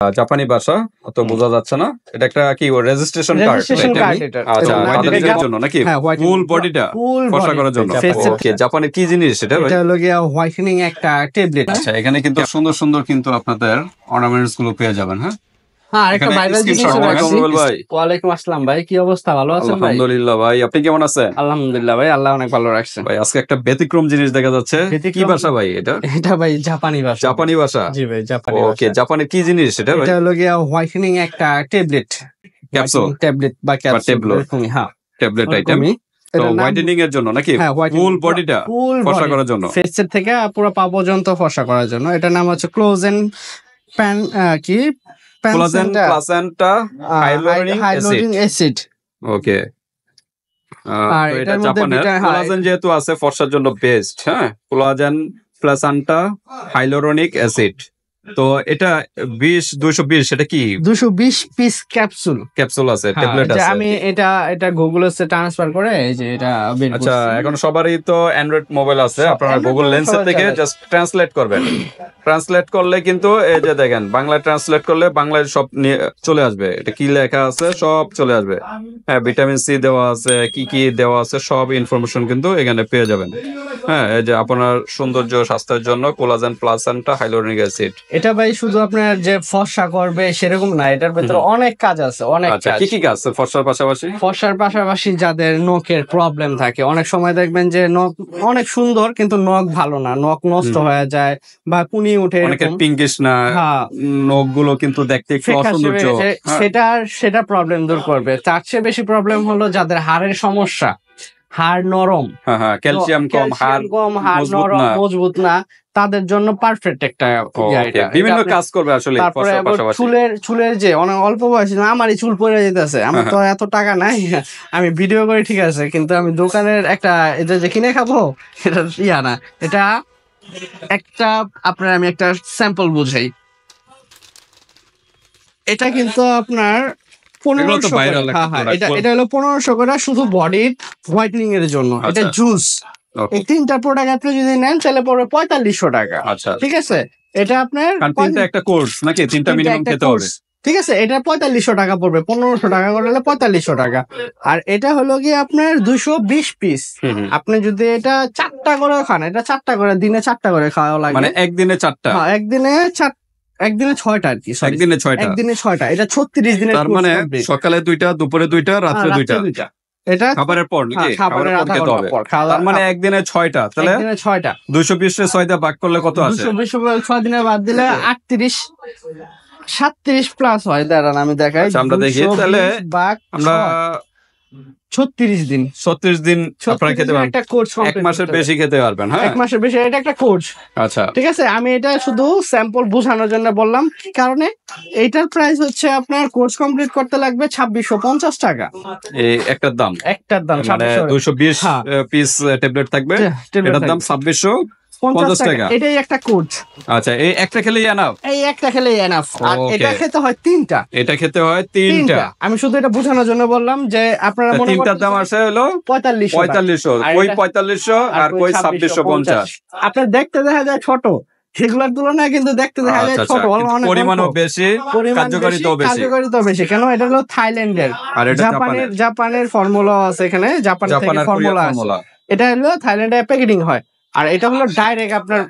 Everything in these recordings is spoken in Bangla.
জাপানি ভাষা তো বোঝা যাচ্ছে না, এটা একটা কি রেজিস্ট্রেশন কার্ড? এটা আচ্ছা, তাদের জন্য নাকি ফুল বডিটা ফর্সা করার জন্য? ওকে, জাপানের কি জিনিস এটা ভাই? এটা হলো গিয়া হোয়াইটেনিং একটা ট্যাবলেট। আচ্ছা, এখানে কিন্তু সুন্দর সুন্দর কিন্তু আপনাদের অর্নামেন্টস গুলো পেয়ে যাবেন। হ্যাঁ, হ্যাঁ, একটা ভাইরাল জিনিস রাখছি। ভাই ওয়ালাইকুম আসসালাম ভাই, কি অবস্থা? ভালো আছেন ভাই? আলহামদুলিল্লাহ ভাই, আপনি কেমন আছেন? আলহামদুলিল্লাহ ভাই, আল্লাহ অনেক ভালো রাখছেন ভাই। আজকে একটা ব্যতিক্রম জিনিস দেখা যাচ্ছে। কি ভাষা ভাই এটা? এটা ভাই জাপানি ভাষা। জাপানি ভাষা? জি ভাই, জাপানি ভাষা। ওকে, জাপানের কি জিনিস এটা ভাই? এটা হলো গিয়া হোয়াইটেনিং একটা ট্যাবলেট, ক্যাপসুল ট্যাবলেট বা ক্যাপসুল এরকমই। হ্যাঁ, ট্যাবলেট আইটেম। তো হোয়াইটেনিং এর জন্য নাকি? ফুল বডিটা ফর্সা করার জন্য, ফেসের থেকে পুরো পা পর্যন্ত ফর্সা করার জন্য। এটার নাম হচ্ছে ক্লোজেন প্যান কি কোলাজেন প্লাসেন্টা হাইলোরিক অ্যাসিড। ওকে, আর তো এটা এটার মধ্যে জাপানের কোলাজেন যেহেতু আছে ফর্সার জন্য বেস্ট। হ্যাঁ, কোলাজেন প্লাসেন্টা হাইলোরনিক অ্যাসিড। তো এটা 220 সেটা কি 220 পিস ক্যাপসুল আছে, ট্যাবলেট আছে। আমি এটা গুগলে ট্রান্সফার করে এই যে এটা বের করছি। আচ্ছা, এখন সবারই তো অ্যান্ড্রয়েড মোবাইল আছে, আপনারা গুগল লেন্সের থেকে জাস্ট ট্রান্সলেট করবেন। ট্রান্সলেট করলে কিন্তু এই যে দেখেন, বাংলা ট্রান্সলেট করলে বাংলায় সব চলে আসবে, এটা কি লেখা আছে সব চলে আসবে। হ্যাঁ, ভিটামিন সি দেওয়া আছে, কি কি দেওয়া আছে সব ইনফরমেশন কিন্তু এখানে পেয়ে যাবেন। হ্যাঁ, এই যে আপনার সৌন্দর্য স্বাস্থ্যের জন্য কোলাজেন প্লাসেন্টা হাইলোরনিক অ্যাসিড। এটা ভাই শুধু আপনার যে ফর্সা করবে সেরকম না, এটার ভিতরে অনেক কাজ আছে, অনেক কাজ। কি কি কাজ আছে ফর্সার পাশাপাশি? ফর্সার পাশাপাশি যাদের নখের প্রবলেম থাকে, অনেক সময় দেখবেন যে নখ অনেক সুন্দর কিন্তু নখ ভালো না, নখ নষ্ট হয়ে যায় বা কুনি উঠে, অনেকের পিঙ্কিশ না, নখগুলো কিন্তু দেখতে একটু অসৌন্দর্য। সেটা প্রবলেম দূর করবে। তার চেয়ে বেশি প্রবলেম হলো যাদের হাড়ের সমস্যা, হাড় নরম, ক্যালসিয়াম কম, হাড় নরম মজবুত না, তাদের জন্য পারফেক্ট একটা বিভিন্ন কাজ করবে আসলে। তারপরে চুলের যে অনেক অল্প বয়সী, আমারই চুল পড়ে যেতেছে, আমার তো এত টাকা নাই, আমি ভিডিও করি ঠিক আছে, কিন্তু আমি দোকানের একটা এটা যে কিনে খাবো এটা না। এটা একটা আপনার আমি একটা স্যাম্পল বুঝাই। এটা কিন্তু আপনার 1500 করে। এটা হলো 1500 করে শুধু বডির হোয়াইটেনিং এর জন্য। এটা জুস। এই তিনটা প্রোডাক্ট আপনি যদি নেন তাহলে পড়বে 4500 টাকা। ঠিক আছে, এটা আপনার তিনটা একটা কোর্স নাকি? তিনটা মিনিমাম খেতে হবে। ঠিক আছে, এটা 4500 টাকা পড়বে, 1500 টাকা করে হলে 4500 টাকা। আর এটা হলো কি আপনার 220 পিস। আপনি যদি এটা 4টা করে খান, এটা 4টা করে দিনে 4টা করে খাওয়া লাগে। মানে একদিনে 4টা? হ্যাঁ, একদিনে 6টা আর কি। একদিনে 6টা। এটা 36 দিনের। তার মানে সকালে 2টা, দুপুরে 2টা, রাত্রে 2টা। এটা খাবারের পর নাকি? খাবারের খেতে হবে। তার মানে একদিনে 6টা। তাহলে 220 এর 6 দিয়ে ভাগ করলে কত আসে? 220 6 দিনে বাদ দিলে 37 প্লাস হয়। দাঁড়ান আমি দেখাই। আমরা দেখি তাহলে আমরা 36 দিন আপনারা খেতে পারবেন। একটা কোর্স, এক মাসের বেশি খেতে পারবেন। হ্যাঁ, 1 মাসের বেশি। এটা একটা কোর্স। আচ্ছা, ঠিক আছে, আমি এটা শুধু স্যাম্পল বোঝানোর জন্য বললাম। কি কারণে? এইটার প্রাইস হচ্ছে আপনার কোর্স কমপ্লিট করতে লাগবে 2650 টাকা। এই একটার দাম মানে 220 পিস ট্যাবলেট থাকবে, এটার দাম 2650 টাকা। এটাই একটা কোর্স। আচ্ছা, এই একটা খেলেই এনাফ? এই একটা খেলেই এনাফ। আর এটা খেতে হয় 3টা। এটা খেতে হয় 3টা। আমি শুধু এটা বোঝানোর জন্য বললাম যে আপনারা মনে করেন 3টার দাম আসে হলো 4500। কই 4500 আর কই 2650। আপনার দেখতে দেখা যায় ছোট, সেগুলোর তুলনায় কিন্তু দেখতে দেখা যায় ছোট, পরিমাণও বেশি, কার্যকারিতাও বেশি। কেন? এটা হলো থাইল্যান্ডের, জাপানের ফর্মুলা আছে এখানে, জাপানের ফর্মুলা আছে। এটা হলো থাইল্যান্ডে প্যাকেটিং হয়, আর এটা হলো ডাইরেক্ট আপনার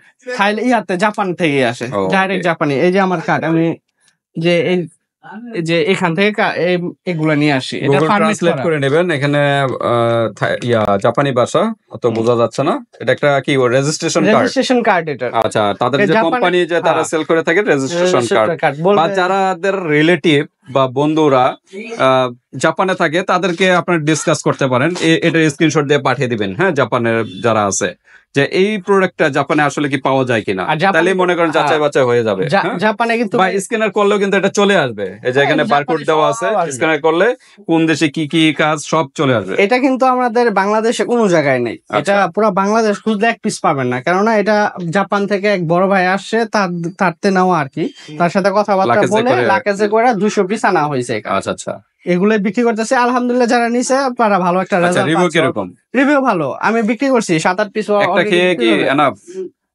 জাপান থেকে আসে, ডাইরেক্ট জাপানি। এই যে আমার কার্ড, আমি যে এখান থেকে এগুলা নিয়ে আসি, এটা ট্রান্সলেট করে নেবেন। এখানে জাপানি ভাষা তো বোঝা যাচ্ছে না, এটা একটা কি রেজিস্ট্রেশন কার্ড এটা। আচ্ছা, তাদের যে কোম্পানি যে তারা সেল করে থাকে রেজিস্ট্রেশন কার্ড, বা যারাদের রিলেটিভ বা বন্ধুরা জাপানে থাকে তাদেরকে আপনারা ডিসকাস করতে পারেন, এটা স্ক্রিনশট দিয়ে পাঠিয়ে দিবেন। হ্যাঁ, জাপানের যারা আছে, যে এই প্রোডাক্টটা জাপানে আসলে কি পাওয়া যায় কিনা, তাহলে মনে করেন যাচাই বাছাই হয়ে যাবে। জাপানে কিন্তু বা স্ক্যানার করলেও কিন্তু এটা চলে আসবে। এই যে এখানে বারকোড দেওয়া আছে, স্ক্যানার করলে কোন দেশে কি কি কাজ সব চলে আসবে। এটা কিন্তু আমাদের বাংলাদেশে কোনো জায়গায় নেই। এটা পুরো বাংলাদেশ খুঁজলে এক পিস পাবেন না, কেননা এটা জাপান থেকে এক বড় ভাই আসছে, তারতে নেওয়া আর কি, তার সাথে কথাবার্তা বলে লাকেজে করে 200 পিস আনা হয়েছে। আচ্ছা, এগুলো বিক্রি করতেছে। আলহামদুলিল্লাহ, যারা নিছে তারা ভালো একটা রেজাল্ট। রিভিউ কিরকম? রিভিউ ভালো। আমি বিক্রি করছি 7-8 পিস। একটা খেয়ে কি এনাফ?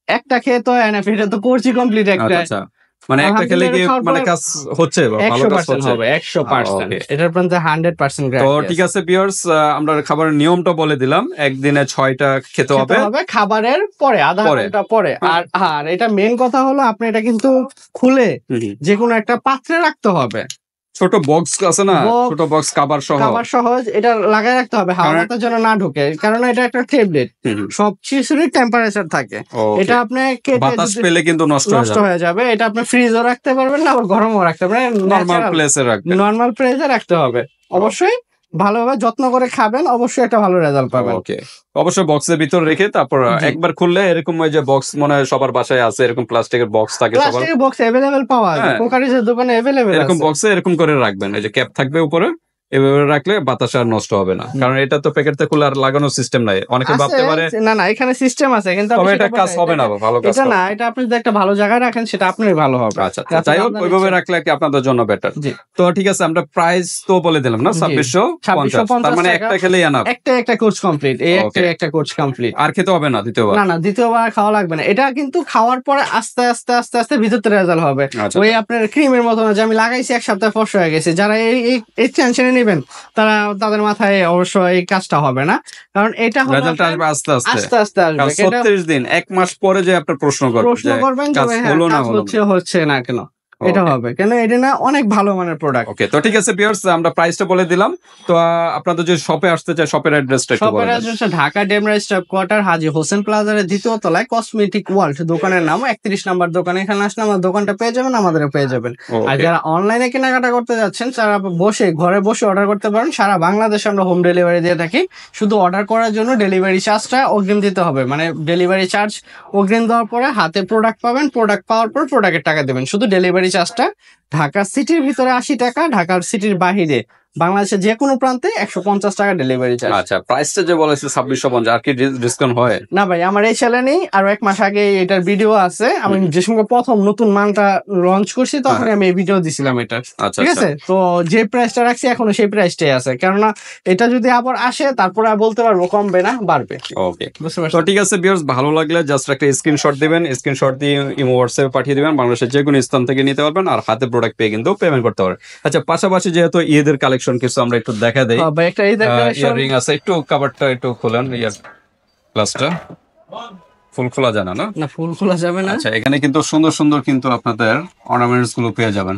একটা খেয়ে তো এনাফ, এটা তো কোর্সই কমপ্লিট একটা। আচ্ছা, মানে একটা খেলে কি মানে কাজ হচ্ছে ভালো কাজ 100% হচ্ছে হবে 100%। এটার পর্যন্ত 100% তো ঠিক আছে ভিউয়ার্স, আমরা খাবারের নিয়মটা বলে দিলাম। একদিনে 6টা খেতে হবে খাবারের পরে আধা ঘন্টা পরে। আর এটা মেন কথা হলো আপনি এটা কিন্তু খুলে যে কোনো একটা পাত্রে রাখতে হবে। ছোট বক্স আছে না, ছোট বক্স কভার সহজ এটা লাগায় রাখতে হবে, হাওয়া বাতাস যেন না ঢোকে, কারণ এটা একটা ট্যাবলেট, সব কিছুরই টেম্পারেচার থাকে। এটা আপনি বাতাস পেলে কিন্তু নষ্ট হয়ে যাবে। এটা আপনি ফ্রিজও রাখতে পারবেন না, আবার গরমও রাখতে পারবেন, নরমাল প্লেসে রাখতে হবে। অবশ্যই ভালোভাবে যত্ন করে খাবেন, অবশ্যই একটা ভালো রেজাল্ট পাবেন। ওকে, অবশ্যই বক্সের ভিতর রেখে তারপর একবার খুললে এরকম ওই যে বক্স মনে হয় সবার বাসায় আছে, এরকম প্লাস্টিকের বক্স থাকে, সবার প্লাস্টিকের বক্স अवेलेबल পাওয়া যায়, কোকারিজের দোকানে अवेलेबल আছে। এরকম বক্সে এরকম করে রাখবেন, এই যে ক্যাপ থাকবে উপরে, এভাবে রাখলে বাতাস আর নষ্ট হবে না। কারণ এটা তো প্যাকেটে খুলে আর লাগানোর সিস্টেম নাই। অনেকে ভাবতে পারে না এখানে সিস্টেম আছে, কিন্তু তবে এটা কাজ হবে না, ভালো কাজ এটা না। এটা আপনি যদি একটা ভালো জায়গায় রাখেন সেটা আপনারই ভালো হবে। আচ্ছা, যাই হোক ওইভাবে রাখলে কি আপনাদের জন্য বেটার। তো ঠিক আছে, আমরা প্রাইস তো বলে দিলাম না, 2650। তার মানে একটা খেলেই এনাফ, একটা কোর্স কমপ্লিট। এই একটা কোর্স কমপ্লিট, আর খেতে হবে না দ্বিতীয়বার। না দ্বিতীয়বার খাওয়া লাগবে না। এটা কিন্তু খাওয়ার পরে আস্তে আস্তে আস্তে আস্তে ভিতর থেকে রেজাল্ট হবে। ওই আপনার ক্রিমের মতো না যে আমি লাগাইছি এক সপ্তাহ ফর্সা হয়ে গেছে। যারা এই টেনশনে নেবেন তাদের মাথায় অবশ্যই এই কাজটা হবে না, কারণ এটা রেজাল্ট আসবে আস্তে আস্তে আসবে। 36 দিন, এক মাস পরে যে আপনি প্রশ্ন করবেন হচ্ছে না কেন, এটা হবে কেন, এটা না অনেক ভালো মানের প্রোডাক্ট। ওকে, তো ঠিক আছে ভিউয়ার্স, আমরা প্রাইসটা বলে দিলাম। তো আপনাদের যদি শপে আসতে চায়, শপের অ্যাড্রেসটা একটু বলেন। শপের অ্যাড্রেসটা ঢাকা ডেমরা স্টপ কোয়ার্টার, হাজী হোসেন প্লাজার দ্বিতীয় তলায়, কসমেটিক ওয়ার্ল্ড দোকানের নাম, 31 নম্বর দোকান। এখানে আসলে আমার দোকানটা পেয়ে যাবেন, আমাদেরও পেয়ে যাবেন। আর যারা অনলাইনে কেনাকাটা করতে যাচ্ছেন, তারা ঘরে বসে অর্ডার করতে পারেন। সারা বাংলাদেশে আমরা হোম ডেলিভারি দিয়ে থাকি। শুধু অর্ডার করার জন্য ডেলিভারি চার্জটা অগ্রিম দিতে হবে, মানে ডেলিভারি চার্জ অগ্রিম দেওয়ার পরে হাতে প্রোডাক্ট পাবেন, প্রোডাক্ট পাওয়ার পর প্রোডাক্টের টাকা দেবেন। শুধু ডেলিভারি চার্জটা ঢাকা সিটির ভিতরে 80 টাকা, ঢাকার সিটির বাহিরে বাংলাদেশের যে কোনো প্রান্তে 150 টাকা ডেলিভারি চার্জ। আচ্ছা, প্রাইসটা যে বলেছে 2650, আর কি ডিসকাউন্ট হয়? না ভাই, আমার এই চ্যানেলে নেই, আর এক মাস আগে এটার ভিডিও আছে। আমি যে সময় প্রথম নতুন মালটা লঞ্চ করছি তখন আমি এই ভিডিও দিছিলাম এটা, ঠিক আছে? তো যে প্রাইসটা রাখছি এখনো সেই প্রাইসটাই আছে, কেননা এটা যদি আবার আসে তারপরে বলতে পারবো কমবে না বাড়বে। ওকে, তো ঠিক আছে ভিউয়ার্স, ভালো লাগলে জাস্ট একটা স্ক্রিনশট দিবেন, স্ক্রিনশট দিয়ে ইমো হোয়াটসঅ্যাপে পাঠিয়ে দিবেন। বাংলাদেশের যে কোনো স্থান থেকে নিতে পারবেন, আর হাতে প্রোডাক্ট পেয়ে কিন্তু পেমেন্ট করতে পারবেন। আচ্ছা, পাশাপাশি যেহেতু ঈদের কালেকশন কিছু আমরা একটু দেখা দেই। একটা ঈদের কালেকশন রিং আছে, একটু কভারটা একটু খোলেন, ইয়ার গ্লাসটা ফুল খোলা যায় না? না ফুল খোলা যাবে না। আচ্ছা, এখানে কিন্তু সুন্দর সুন্দর কিন্তু আপনাদের অর্নামেন্টস গুলো পেয়ে যাবেন।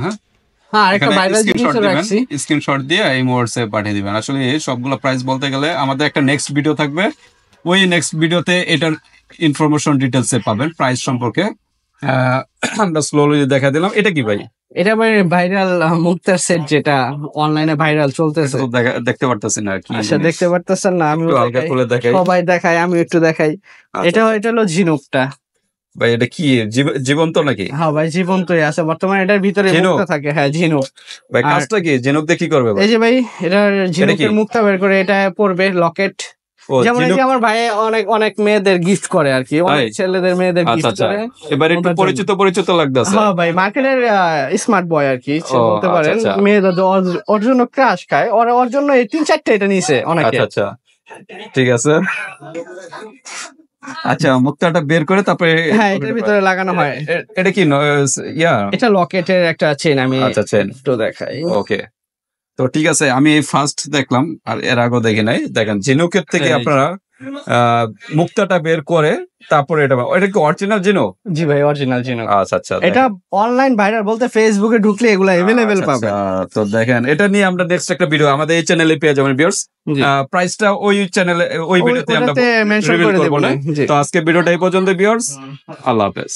স্ক্রিনশট দিয়ে এই হোয়াটসঅ্যাপে পাঠিয়ে দিবেন। আসলে সবগুলো প্রাইস বলতে গেলে আমাদের একটা নেক্সট ভিডিও থাকবে, ওই নেক্সট ভিডিওতে এটার ইনফরমেশন ডিটেলসে পাবেন প্রাইস সম্পর্কে। আমরা স্লোলি দেখা দিলাম। এটা কি ভাই? এটা ভাই ভাইরাল মুক্তার সেট, যেটা অনলাইনে ভাইরাল চলতেছে। দেখতে পারতেছি না কি? আচ্ছা, দেখতে পারতেছেন না? আমি হালকা খুলে দেখাই, সবাই দেখাই, আমি একটু দেখাই। এটা হলো ঝিনুকটা। ভাই এটা কি জীবন্ত নাকি? হ্যাঁ ভাই, জীবন্তই আছে বর্তমানে। এটার ভিতরে মুক্তা থাকে। হ্যাঁ, ঝিনুক। ভাই কাজটা কি? ঝিনুক দিয়ে কি করবে? এই যে ভাই, এটা ঝিনুকের মুক্তা বের করে এটা পরবে লকেট। যেমন এই যে আমার ভাই অনেক মেয়েদের গিফট করে আর কি, অনেক ছেলেদের মেয়েদের গিফট করে। এবার একটু পরিচিত লাগতেছে। হ্যাঁ ভাই, মার্কেটের স্মার্ট বয় আর কি বলতে পারেন। মেয়েদের ওর জন্য ক্রাশ খায়, ওর জন্য এই 3-4টা এটা নিছে অনেকে। আচ্ছা, ঠিক আছে। আচ্ছা, মুক্তাটা বের করে তারপরে এটার ভিতরে লাগানো হয়। এটা কি এটা লকেটের একটা চেন। আমি চেন একটু দেখাই। ওকে, তো ঠিক আছে, আমি এই ফার্স্ট দেখলাম, আর এর আগেও দেখি নাই। দেখেন, ঝিনুকের থেকে আপনারা মুক্তাটা বের করে তারপরে এটা কি অরিজিনাল ঝিনুক? জি ভাই, অরিজিনাল ঝিনুক। আচ্ছা, এটা অনলাইন ভাইরাল বলতে ফেসবুকে ঢুকলে এগুলো अवेलेबल পাবেন। তো দেখেন, এটা নিয়ে আমরা নেক্সট একটা ভিডিও আমাদের এই চ্যানেলে পেয়ে যাবেন ভিউয়ার্স। প্রাইসটা ওই চ্যানেলে ওই ভিডিওতে আমরা মেনশন করে দেব। তো আজকে ভিডিওটা এই পর্যন্ত ভিউয়ার্স, আল্লাহ হাফেজ।